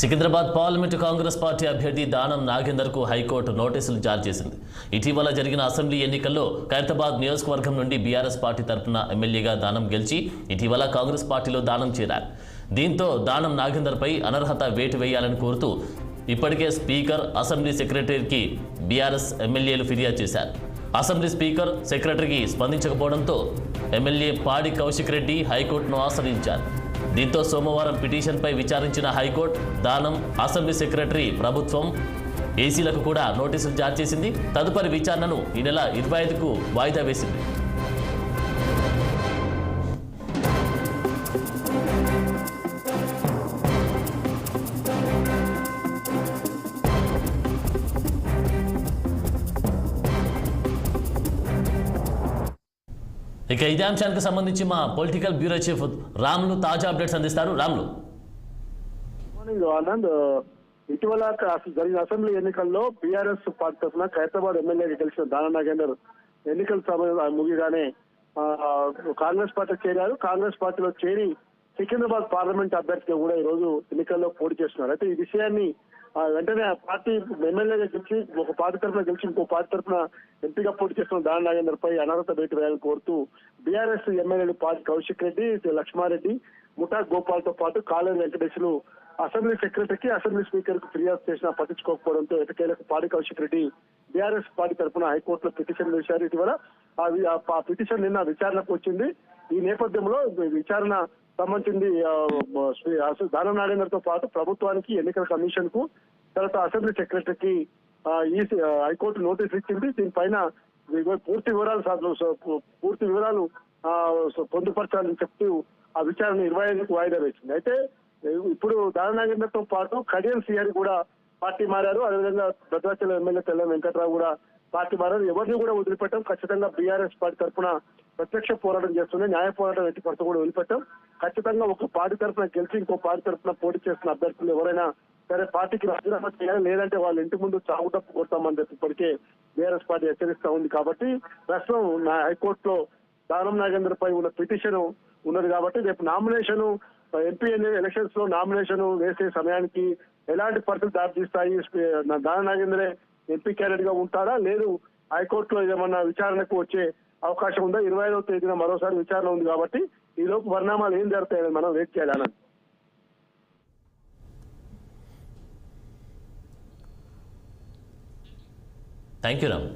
Secunderabad parliament Congress party అభ్యర్థి దానం నాగేందర్కు high court నోటీసులు జారీ చేసింది. ఇటీవల జరిగిన అసెంబ్లీ ఎన్నికల్లో ఖైరతాబాద్ నియోజకవర్గం నుండి బీఆర్ఎస్ పార్టీ తరఫున ఎమ్మెల్యేగా దానం గెలిచి ఇటీవల కాంగ్రెస్ పార్టీలో దానం చేరారు. దీంతో దానం నాగేందర్పై అనర్హత వేటు వేయాలని కోరుతూ ఇప్పటికే స్పీకర్, అసెంబ్లీ సెక్రటరీకి బీఆర్ఎస్ ఎమ్మెల్యేలు ఫిర్యాదు చేశారు. అసెంబ్లీ స్పీకర్, సెక్రటరీకి స్పందించకపోవడంతో ఎమ్మెల్యే పాడి కౌశిక్ రెడ్డి హైకోర్టును ఆశ్రయించారు. దీంతో సోమవారం పిటిషన్పై విచారించిన హైకోర్టు దానం, అసెంబ్లీ సెక్రటరీ, ప్రభుత్వం, ఏసీలకు కూడా నోటీసులు జారీ చేసింది. తదుపరి విచారణను ఈ నెల 25కు వాయిదా వేసింది. ఇక ఇదే అంశానికి సంబంధించి మా పొలిటికల్ బ్యూరో చీఫ్ రాములు తాజా అప్డేట్స్ అందిస్తారు. రాములు, ఆనంద్, ఇటీవల జరిగిన అసెంబ్లీ ఎన్నికల్లో బీఆర్ఎస్ పార్టీ తరఫున ఖైరతాబాద్ ఎమ్మెల్యేగా గెలిచిన దానం నాగేందర్ ఎన్నికల సమయం ముగిగానే కాంగ్రెస్ పార్టీ చేరారు. కాంగ్రెస్ పార్టీలో చేరి సికింద్రాబాద్ పార్లమెంట్ అభ్యర్థిగా కూడా ఈ రోజు ఎన్నికల్లో పోటీ చేస్తున్నారు. అయితే ఈ విషయాన్ని వెంటనే పార్టీ ఎమ్మెల్యేగా గెలిచి ఒక పార్టీ తరఫున గెలిచి ఇంకో పార్టీ తరఫున ఎంపీగా పోటీ చేస్తున్న దానం నాగేందర్ పై అనర్హత వేటు వేయాలని కోరుతూ బీఆర్ఎస్ ఎమ్మెల్యేలు పాడి కౌశిక్ రెడ్డి, లక్ష్మారెడ్డి, ముఠా గోపాల్ తో పాటు కాళేరు వెంకటేశ్వరు అసెంబ్లీ సెక్రటరీకి, అసెంబ్లీ స్పీకర్ కు ఫిర్యాదు చేసినా పట్టించుకోకపోవడంతో ఎటకేలకు పాడి కౌశిక్ రెడ్డి బీఆర్ఎస్ పార్టీ తరఫున హైకోర్టులో పిటిషన్ వేశారు. ఇటీవల ఆ పిటిషన్ నిన్న విచారణకు వచ్చింది. ఈ నేపథ్యంలో విచారణ సంబంధించింది దానం నాగేందర్ తో పాటు ప్రభుత్వానికి, ఎన్నికల కమిషన్ కు, తర్వాత అసెంబ్లీ సెక్రటరీకి ఈ హైకోర్టు నోటీస్ ఇచ్చింది. దీనిపైన పూర్తి వివరాలు పొందుపరచాలని చెప్తూ ఆ విచారణ 25కు వాయిదా వేసింది. అయితే ఇప్పుడు దానం నాగేందర్ తో పాటు కడియం సిఆర్ కూడా పార్టీ మారారు. అదేవిధంగా భద్రాచలం ఎమ్మెల్యే తెల్లం వెంకట్రావు కూడా పార్టీ మారారు. ఎవరిని కూడా వదిలిపెట్టాం, ఖచ్చితంగా బీఆర్ఎస్ పార్టీ తరఫున ప్రత్యక్ష పోరాటం చేస్తున్నాయి, న్యాయ పోరాటం ఎట్టి పరిస్థితుల్లో కూడా వదిలిపెట్టాం. ఖచ్చితంగా ఒక పార్టీ తరఫున గెలిచి ఇంకో పార్టీ తరఫున పోటీ చేస్తున్న అభ్యర్థులు ఎవరైనా సరే పార్టీకి రాజీనామా చేయాలి, లేదంటే వాళ్ళ ఇంటి ముందు చావు తప్పు కొడతామని చెప్పి ఇప్పటికే బీఆర్ఎస్ పార్టీ హెచ్చరిస్తా ఉంది. కాబట్టి ప్రస్తుతం హైకోర్టులో దానం నాగేందర్ పై ఉన్న పిటిషన్ ఉన్నది. కాబట్టి రేపు నామినేషన్, ఎంపీ ఎలక్షన్స్ లో నామినేషన్ వేసే సమయానికి ఎలాంటి పరిస్థితులు దారితీస్తాయి, దానం నాగేందరే ఎంపీ క్యాండిడేట్ గా ఉంటారా, లేదు హైకోర్టులో ఏమన్నా విచారణకు వచ్చే అవకాశం ఉందా? 25వ తేదీన మరోసారి విచారణ ఉంది. కాబట్టి ఈ లోపు పరిణామాలు ఏం జరుగుతాయని మనం వెయిట్ చేయాలని. Thank you Ram.